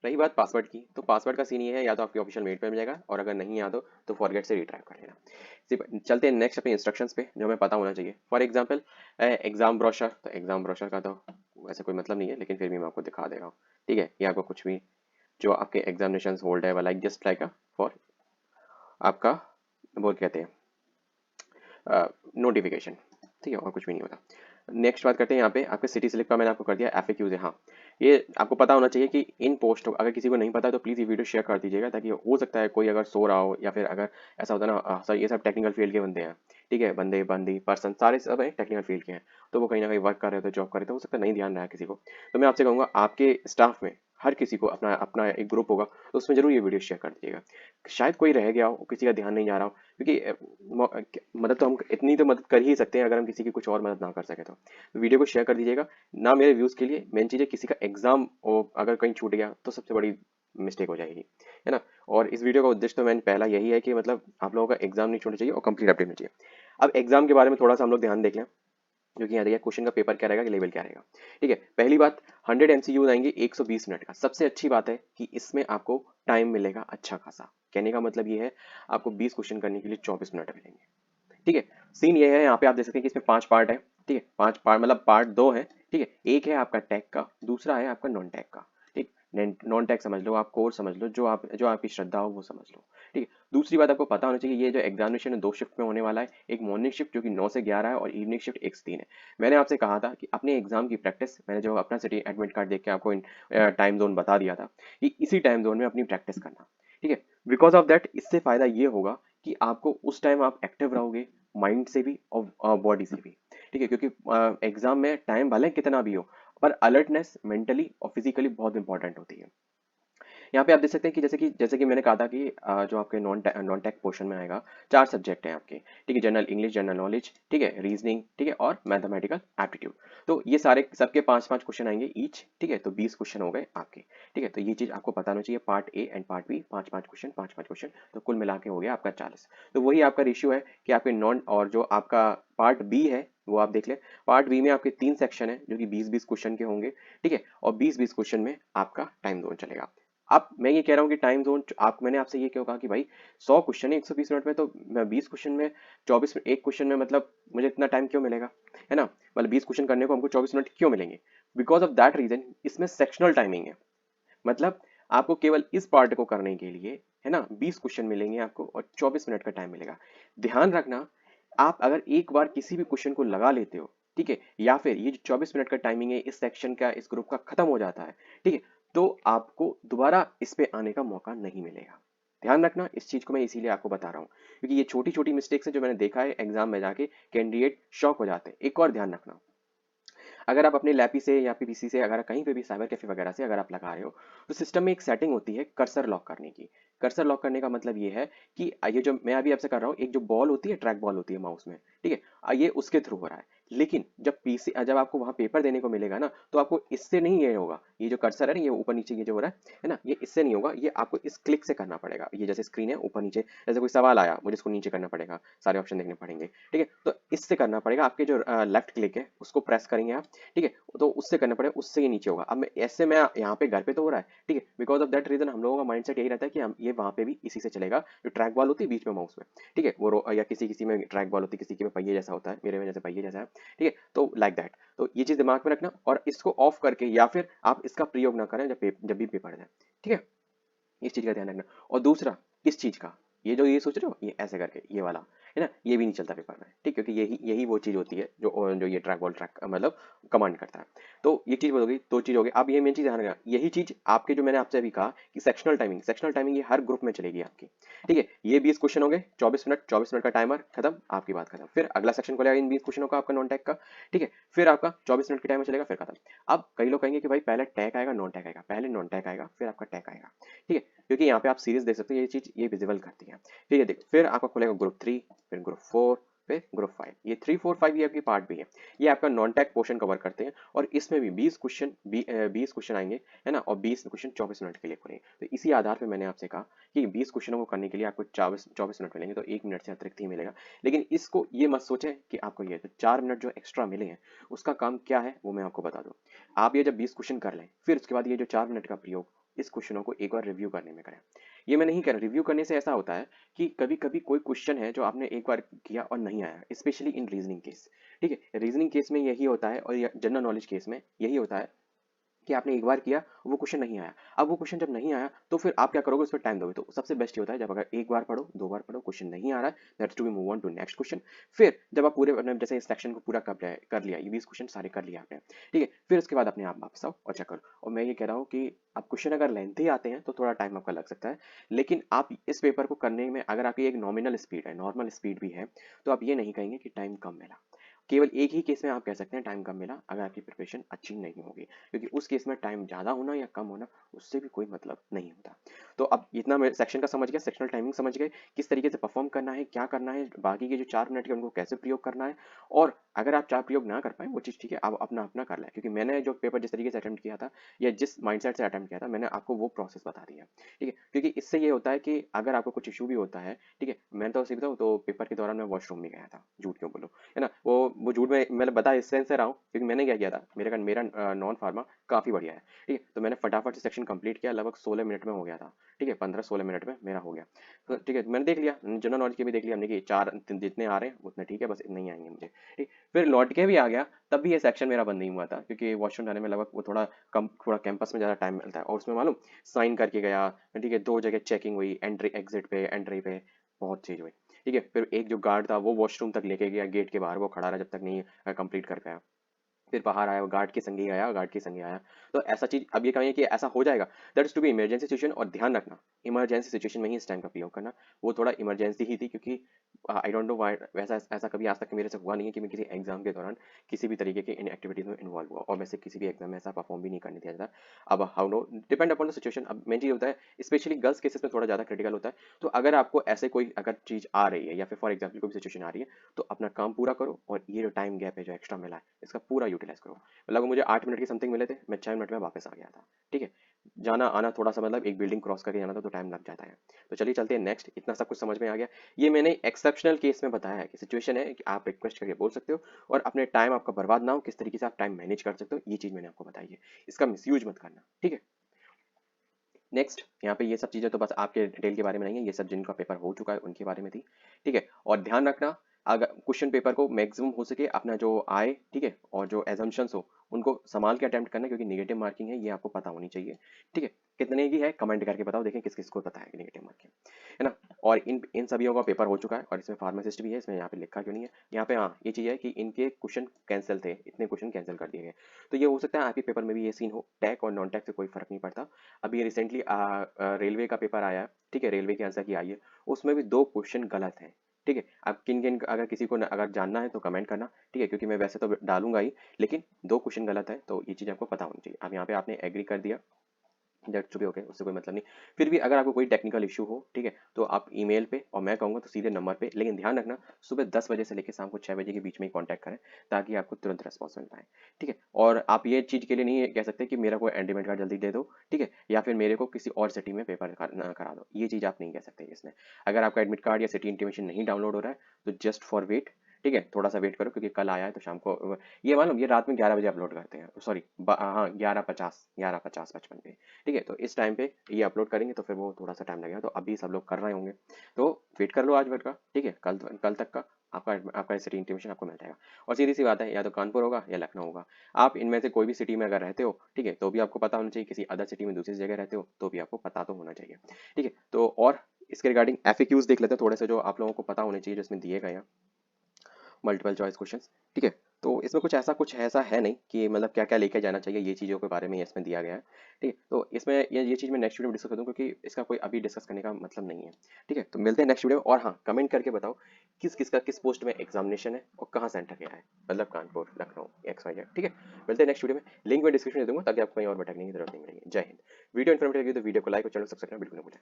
रही बात पासवर्ड की, तो पासवर्ड का सीन ये है, या तो आपके ऑफिशियल मेल पे मिल जाएगा, और अगर नहीं याद हो तो फॉरगेट से रिट्राइव कर लेना। चलते हैं नेक्स्ट अपने इंस्ट्रक्शंस पे जो हमें पता होना चाहिए। फॉर एग्जांपल एग्जाम ब्रोशर, तो एग्जाम ब्रोशर का तो वैसे कोई मतलब नहीं है, लेकिन फिर भी मैं आपको दिखा दे रहा हूँ। ठीक है, ये आपको कुछ भी जो आपके एग्जामिनेशन होल्ड है, लाइक जस्ट लाइक फॉर आपका वो कहते हैं नोटिफिकेशन। ठीक है, और कुछ भी नहीं होता। नेक्स्ट बात करते हैं, यहाँ पे आपके सिटी स्लिप का मैंने आपको कर दिया, एफएक्यूज है। हाँ, ये आपको पता होना चाहिए कि इन पोस्ट, अगर किसी को नहीं पता तो प्लीज़ ये वीडियो शेयर कर दीजिएगा, ताकि हो सकता है कोई अगर सो रहा हो, या फिर अगर ऐसा होता है ना, सर ये सब टेक्निकल फील्ड के बंदे हैं। ठीक है, बंदे बंदी पर्सन सारे सब टेक्निकल फील्ड के हैं, तो वो कहीं ना कहीं वर्क कर रहे हो, तो जॉब कर रहे हो, तो हो सकता है नहीं ध्यान रहा है किसी को। तो मैं आपसे कहूँगा, आपके स्टाफ में हर किसी को अपना अपना एक ग्रुप होगा, तो उसमें जरूर ये वीडियो शेयर कर दीजिएगा। शायद कोई रह गया हो, किसी का ध्यान नहीं जा रहा हो, क्योंकि मदद तो हम इतनी तो मदद कर ही सकते हैं, अगर हम किसी की कुछ और मदद ना कर सके तो वीडियो को शेयर कर दीजिएगा। ना मेरे व्यूज़ के लिए, मेन चीज़ है किसी का एग्जाम अगर कहीं छूट गया तो सबसे बड़ी मिस्टेक हो जाएगी, है ना। और इस वीडियो का उद्देश्य तो मैंने पहला यही है कि मतलब आप लोगों का एग्जाम नहीं छूटना चाहिए और कंप्लीट अपडेट होना चाहिए। अब एग्जाम के बारे में थोड़ा सा हम लोग ध्यान देख लें, जो कि यहाँ देखिए क्वेश्चन का पेपर क्या रहेगा कि लेवल क्या रहेगा। ठीक है, पहली बात 100 एमसीक्यूज आएंगे 120 मिनट का। सबसे अच्छी बात है कि इसमें आपको टाइम मिलेगा अच्छा खासा। कहने का मतलब ये है, आपको 20 क्वेश्चन करने के लिए 24 मिनट मिलेंगे। ठीक है, सीन ये है, यहाँ पे आप देख सकते हैं कि इसमें 5 पार्ट है। ठीक है, 5 पार्ट मतलब पार्ट 2 है। ठीक है, एक है आपका टैग का, दूसरा है आपका नॉन टैग का। ठीक, नॉन टैग समझ लो, आप कोर समझ लो, जो आपकी श्रद्धा हो वो समझ लो। ठीक है, दूसरी बात आपको पता होना चाहिए, ये जो एग्जामिनेशन है 2 शिफ्ट में होने वाला है। एक मॉर्निंग शिफ्ट जो कि 9 से 11 है, और इवनिंग शिफ्ट 1 से 3 है। मैंने आपसे कहा था कि अपने एग्जाम की प्रैक्टिस, मैंने जो अपना सिटी एडमिट कार्ड देख के आपको टाइम जोन बता दिया था कि इसी टाइम जोन में अपनी प्रैक्टिस करना। ठीक है, बिकॉज ऑफ दैट इससे फायदा ये होगा कि आपको उस टाइम आप एक्टिव रहोगे, माइंड से भी और बॉडी से भी। ठीक है, क्योंकि एग्जाम में टाइम भले कितना भी हो, पर अलर्टनेस मेंटली और फिजिकली बहुत इंपॉर्टेंट होती है। यहाँ पे आप देख सकते हैं कि जैसे कि मैंने कहा था कि जो आपके नॉन टेक पोर्शन में आएगा, 4 सब्जेक्ट हैं आपके। ठीक है, जनरल इंग्लिश, जनरल नॉलेज, ठीक है, रीजनिंग, ठीक है, और मैथमेटिकल एप्टीट्यूड। तो ये सारे सबके 5-5 क्वेश्चन आएंगे ईच। ठीक है, तो 20 क्वेश्चन हो गए आपके। ठीक है, तो ये चीज आपको पता होना चाहिए, part A and part B 5-5 question, 5-5 question, तो कुल मिला के हो गया आपका 40। तो वही आपका रेशियो है कि आपके नॉन और जो आपका पार्ट बी है वो आप देख लें। पार्ट बी में आपके 3 सेक्शन है जो कि 20-20 क्वेश्चन के होंगे। ठीक है, और 20-20 क्वेश्चन में आपका टाइम जोन चलेगा। अब मैं ये कह रहा हूँ कि टाइम जोन आप, मैंने आपसे ये क्यों कहा कि भाई 100 क्वेश्चन है 120 मिनट में, तो मैं 20 क्वेश्चन में 24 मिनट, एक क्वेश्चन में मतलब मुझे इतना टाइम क्यों मिलेगा, है ना। मतलब 20 क्वेश्चन करने को हमको 24 मिनट क्यों मिलेंगे? बिकॉज ऑफ दैट रीजन इसमें सेक्शनल टाइमिंग है। मतलब आपको केवल इस पार्ट को करने के लिए, है ना, 20 क्वेश्चन मिलेंगे आपको और 24 मिनट का टाइम मिलेगा। ध्यान रखना, आप अगर एक बार किसी भी क्वेश्चन को लगा लेते हो, ठीक है, या फिर ये जो 24 मिनट का टाइमिंग है इस सेक्शन का, इस ग्रुप का खत्म हो जाता है, ठीक है, तो आपको दोबारा इस पे आने का मौका नहीं मिलेगा। ध्यान रखना, इस चीज को मैं इसीलिए आपको बता रहा हूँ, क्योंकि ये छोटी छोटी मिस्टेक्स है जो मैंने देखा है एग्जाम में जाके कैंडिडेट शॉक हो जाते हैं। एक और ध्यान रखना, अगर आप अपने लैपी से या फिर पीसी से, अगर कहीं पे भी साइबर कैफे वगैरह से अगर आप लगा रहे हो, तो सिस्टम में एक सेटिंग होती है कर्सर लॉक करने की। कर्सर लॉक करने का मतलब ये है कि ये जो मैं अभी आपसे कर रहा हूँ, एक जो बॉल होती है, ट्रैक बॉल होती है माउस में, ठीक है, ये उसके थ्रू हो रहा है। लेकिन जब आपको वहां पेपर देने को मिलेगा ना, तो आपको इससे नहीं ये होगा, ये जो कर्सर है ना, ये ऊपर नीचे ये जो हो रहा है ना, ये इससे नहीं होगा, ये आपको इस क्लिक से करना पड़ेगा। ये जैसे स्क्रीन है ऊपर नीचे, जैसे कोई सवाल आया, मुझे इसको नीचे करना पड़ेगा, सारे ऑप्शन देखने पड़ेंगे। ठीक है, तो इससे करना पड़ेगा, आपके जो लेफ्ट क्लिक है उसको प्रेस करेंगे आप। ठीक है, तो उससे करना पड़ेगा, उससे ये नीचे होगा। अब मैं यहाँ पे घर पे तो हो रहा है, ठीक है, बिकॉज ऑफ दैट रीजन हम लोगों का माइंडसेट यही रहता है कि हम ये वहां पे भी इसी से चलेगा, जो ट्रैक बॉल होती है बीच में माउस में। ठीक है, या किसी किसी में ट्रैक बॉल होती है, किसी के में पहिए जैसा होता है, मेरे में जैसे पहिए जैसा है। ठीक है, तो लाइक दैट, तो ये चीज दिमाग में रखना, और इसको ऑफ करके या फिर आप इसका प्रयोग ना करें जब भी पेपर जाए। ठीक है, इस चीज का ध्यान रखना। और दूसरा, इस चीज का, ये जो ये सोच रहे हो ये ऐसे करके ये वाला, है ना, ये भी नहीं चलता पेपर में। ठीक, क्योंकि यही यही वो चीज होती है जो ये ट्रैक बॉल ट्रैक मतलब कमांड करता है। तो ये चीज हो गई, दो चीज हो गई। अब ये मेन चीज ध्यान रखना, यही चीज आपके जो मैंने आपसे अभी कहा कि सेक्शनल टाइमिंग ये हर ग्रुप में चलेगी आपकी। ठीक है, ये 20 क्वेश्चन हो गए, 24 मिनट का टाइमर खत्म, आपकी बात खत्म। फिर अगला सेक्शन खुलेगा इन 20 क्वेश्चनों का आपका नॉन टैग का। ठीक है, फिर आपका 24 मिनट का टाइमर चलेगा, फिर खत्म। अब कई लोग कहेंगे कि भाई पहले टैग आएगा नॉन टैग आएगा, पहले नॉन टैग आएगा फिर आपका टैग आएगा। ठीक है, क्योंकि यहाँ पे आप सीरीज देख सकते हो, ये चीज ये विजिबल करती है। ठीक है, देखो, फिर आपका खुलेगा ग्रुप 3, फिर ग्रुप 4, फिर ग्रुप 5। ये 3 4 5 ये आपकी पार्ट भी है, ये आपका नॉन टैग पोर्शन कवर करते हैं। और इसमें भी 20 क्वेश्चन आएंगे, है ना, और 20 क्वेश्चन 24 मिनट के लिए खुलेंगे। तो इसी आधार पे मैंने आपसे कहा कि 20 क्वेश्चनों को करने के लिए आपको 24 मिनट मिलेंगे, तो 1 मिनट से अतिरिक्त ही मिलेगा। लेकिन इसको ये मत सोचें कि आपको ये तो 4 मिनट जो एक्स्ट्रा मिले हैं उसका काम क्या है वो मैं आपको बता दूं। आप ये जब 20 क्वेश्चन कर लें, फिर उसके बाद ये जो 4 मिनट का प्रयोग इस क्वेश्चनों को एक बार रिव्यू करने में करें। ये मैं नहीं कह रहा, रिव्यू करने से ऐसा होता है कि कभी कभी कोई क्वेश्चन है जो आपने एक बार किया और नहीं आया, स्पेशली इन रीजनिंग केस। ठीक है, रीजनिंग केस में यही होता है और जनरल नॉलेज केस में यही होता है कि आपने एक बार किया, वो क्वेश्चन नहीं आया। अब वो क्वेश्चन जब नहीं आया तो फिर आप क्या करोगे, उस पर टाइम दोगे। तो सबसे बेस्ट ये होता है जब अगर एक बार पढ़ो, दो बार पढ़ो, क्वेश्चन नहीं आ रहा है, that's to be move on to next question. फिर जब आप पूरे अपने जैसे इस सेक्शन को पूरा कर लिया, ये 20 क्वेश्चन सारे कर लिया आपने, ठीक है, फिर उसके बाद अपने आप वापस आओ और चेक करो। और मैं ये कह रहा हूँ कि आप क्वेश्चन अगर लेंथी आते हैं तो थोड़ा टाइम आपका लग सकता है, लेकिन आप इस पेपर को करने में अगर आपकी एक नॉमिनल स्पीड है, नॉर्मल स्पीड भी है, तो आप ये नहीं कहेंगे कि टाइम कम मिला। केवल एक ही केस में आप कह सकते हैं टाइम कम मिला, अगर आपकी प्रिपरेशन अच्छी नहीं होगी, क्योंकि उस केस में टाइम ज़्यादा होना या कम होना उससे भी कोई मतलब नहीं होता। तो अब इतना मैं सेक्शन का समझ गया, सेक्शनल टाइमिंग समझ गए, किस तरीके से परफॉर्म करना है, क्या करना है, बाकी के जो 4 मिनट के उनको कैसे प्रयोग करना है। और अगर आप 4 प्रयोग ना कर पाए वो चीज़ ठीक है, आप अपना अपना कर लें, क्योंकि मैंने जो पेपर जिस तरीके से अटेम्प्ट किया था या जिस माइंडसेट से अटेम्प्ट किया था, मैंने आपको वो प्रोसेस बता दिया। ठीक है, क्योंकि इससे ये होता है कि अगर आपको कुछ इशू भी होता है, ठीक है, मैंने तो सीखा बताऊँ तो पेपर के दौरान मैं वॉशरूम भी गया था, झूठ क्यों बोलूँ, है ना। वो झूठ में मैंने बता इस सेंस से रहा हूँ क्योंकि मैंने क्या किया था, मेरा नॉन फार्मा काफ़ी बढ़िया है, ठीक है, तो मैंने फटाफट से सेक्शन कंप्लीट किया, लगभग 16 मिनट में हो गया था। ठीक है, 15-16 मिनट में मेरा हो गया। तो ठीक है, मैंने देख लिया, जनरल नॉलेज के भी देख लिया हमने कि 4 जितने आ रहे हैं उतने ठीक है, बस इतने ही आएंगे मुझे। ठीक, फिर लौट के भी आ गया, तब भी ये सेक्शन मेरा बंद नहीं हुआ था, क्योंकि वॉशरूम जाने में लगभग वो थोड़ा कम, थोड़ा कैंपस में ज़्यादा टाइम मिलता है, और उसमें मालूम साइन करके गया। ठीक है, 2 जगह चेकिंग हुई, एंट्री एग्जिट पे, एंट्री पे, बहुत चीज़ हुई। ठीक है, फिर एक जो गार्ड था वो वॉशरूम तक लेके गया, गेट के बाहर वो खड़ा रहा जब तक नहीं कंप्लीट कर पाया। फिर बाहर आया, वो गार्ड के संग ही आया, गार्ड के संग ही आया। तो ऐसा चीज अब ये कहें कि ऐसा हो जाएगा, that is to be emergency situation. और ध्यान रखना, इमरजेंसी सिचुएशन में ही इस टाइम का प्रयोग करना। वो थोड़ा इमरजेंसी ही थी, क्योंकि आई डोंट नो व्हाई, वैसा ऐसा कभी आज तक मेरे से हुआ नहीं है कि मैं किसी एग्जाम के दौरान किसी भी तरीके के इन एक्टिविटीज में इन्वॉल्व हुआ, और वैसे किसी भी एग्जाम में ऐसा परफॉर्म भी नहीं करने दिया जाता। अब how know, depend upon the situation. अब मेन चीज होता है, स्पेशली गर्ल्स केसेस में थोड़ा ज्यादा क्रिटिकल होता है। तो अगर आपको ऐसे कोई अगर चीज आ रही है, या फिर फॉर एग्जाम्पल कोई भी सिचुएशन आ रही है, तो अपना काम पूरा करो, और ये जो टाइम गैप है जो एक्स्ट्रा मिला है, इसका पूरा यूटिलाइज करो। लगभग मुझे 8 मिनट के समथिंग मिले थे, मैं 6 मिनट में वापस आ गया था। ठीक है, जाना आना थोड़ा सा, मतलब एक बिल्डिंग क्रॉस करके जाना था तो टाइम लग जाता है। तो चलिए चलते हैं नेक्स्ट, इतना सब कुछ समझ में आ गया। ये मैंने एक्सेप्शनल केस में बताया है कि सिचुएशन है कि आप रिक्वेस्ट करके बोल सकते हो, और अपने टाइम आपका बर्बाद ना हो, किस तरीके से आप टाइम मैनेज कर सकते हो, ये चीज मैंने आपको बताई है। इसका मिसयूज मत करना, ठीक है। नेक्स्ट, यहाँ पे ये सब चीजें तो बस आपके डिटेल के बारे में नहीं है, ये सब जिनका पेपर हो चुका है उनके बारे में थी। ठीक है, और ध्यान रखना, अगर क्वेश्चन पेपर को मैक्सिमम हो सके अपना जो आए, ठीक है, और जो एजम्पशंस हो उनको संभाल के अटेम्प्ट करना, क्योंकि नेगेटिव मार्किंग है, ये आपको पता होनी चाहिए। ठीक है, कितने की है कमेंट करके बताओ, देखें किस किस को पता है नेगेटिव मार्किंग, है ना। और इन इन सभी का पेपर हो चुका है, और इसमें फार्मासिस्ट भी है, इसमें यहाँ पे लिखा क्यों नहीं है यहाँ पे, हाँ ये चीज़ है कि इनके क्वेश्चन कैंसिल थे, इतने क्वेश्चन कैंसिल कर दिए गए। तो ये हो सकता है आपके पेपर में भी ये सीन हो, टैग और नॉन टैग से कोई फर्क नहीं पड़ता। अभी रिसेंटली रेलवे का पेपर आया, ठीक है, रेलवे की आंसर की आई है, उसमें भी 2 क्वेश्चन गलत हैं। ठीक है, अब किन किन, अगर किसी को अगर जानना है तो कमेंट करना, ठीक है, क्योंकि मैं वैसे तो डालूंगा ही, लेकिन 2 क्वेश्चन गलत है, तो ये चीज़ आपको पता होनी चाहिए। अब यहाँ पे आपने एग्री कर दिया, दैट चुके ओके, उससे कोई मतलब नहीं। फिर भी अगर आपको कोई टेक्निकल इशू हो, ठीक है, तो आप ईमेल पे, और मैं कहूँगा तो सीधे नंबर पे, लेकिन ध्यान रखना सुबह 10 बजे से लेकर शाम को 6 बजे के बीच में ही कॉन्टैक्ट करें, ताकि आपको तुरंत रेस्पॉन्स मिल पाए। ठीक है, और आप ये चीज़ के लिए नहीं कह सकते कि मेरा कोई एंटीमेट कार्ड जल्दी दे दो, ठीक है, या फिर मेरे को किसी और सिटी में पेपर करा दो, ये चीज़ आप नहीं कह सकते इसमें। अगर आपका एडमिट कार्ड या सिटी इंटीमेशन नहीं डाउनलोड हो रहा है, तो जस्ट फॉर वेट, ठीक है, थोड़ा सा वेट करो, क्योंकि कल आया है तो शाम को, ये मालूम, ये रात में 11 बजे अपलोड करते हैं, सॉरी हाँ 11:50 11:50 55 पे। ठीक है, तो इस टाइम पे ये अपलोड करेंगे, तो फिर वो थोड़ा सा टाइम लगेगा, तो अभी सब लोग कर रहे होंगे, तो वेट कर लो आज भर का, ठीक है, कल तक का आपका आपका सिटी इंटीमेशन आपको मिल जाएगा। और सीधी सी बात है, या तो कानपुर होगा या लखनऊ होगा। आप इनमें से कोई भी सिटी में अगर रहते हो, ठीक है, तो भी आपको पता होना चाहिए, किसी अदर सिटी में दूसरी जगह रहते हो तो भी आपको पता तो होना चाहिए। ठीक है, तो और इसके रिगार्डिंग एफएक्यूज देख लेते हैं थोड़े से, जो आप लोगों को पता होने चाहिए, जो इसमें दिए गए हैं, मल्टीपल चॉइस क्वेश्चंस। ठीक है, तो इसमें कुछ ऐसा है नहीं कि मतलब क्या क्या लेके जाना चाहिए, ये चीज़ों के बारे में इसमें दिया गया है। ठीक है, तो इसमें ये चीज़ मैं नेक्स्ट वीडियो में डिस्कस करूँ, क्योंकि इसका कोई अभी डिस्कस करने का मतलब नहीं है। ठीक है, तो मिलते हैं नेक्स्ट वीडियो में, और हाँ कमेंट करके बताओ किस किस का किस पोस्ट में एग्जामिनेशन है और कहाँ सेंटर गया है, मतलब कानपुर, लखनऊ, XYZ। ठीक है, मिलते हैं नेक्स्ट वीडियो में, लिंक मैं डिस्क्रिप्शन में दूंगा, ताकि आपको कहीं और भटकने की जरूरत नहीं पड़ेगी। जय हिंद। वीडियो इन्फॉर्मेटिव लगी तो वीडियो को लाइक और चैनल सब्सक्राइब करना बिल्कुल ना भूलें।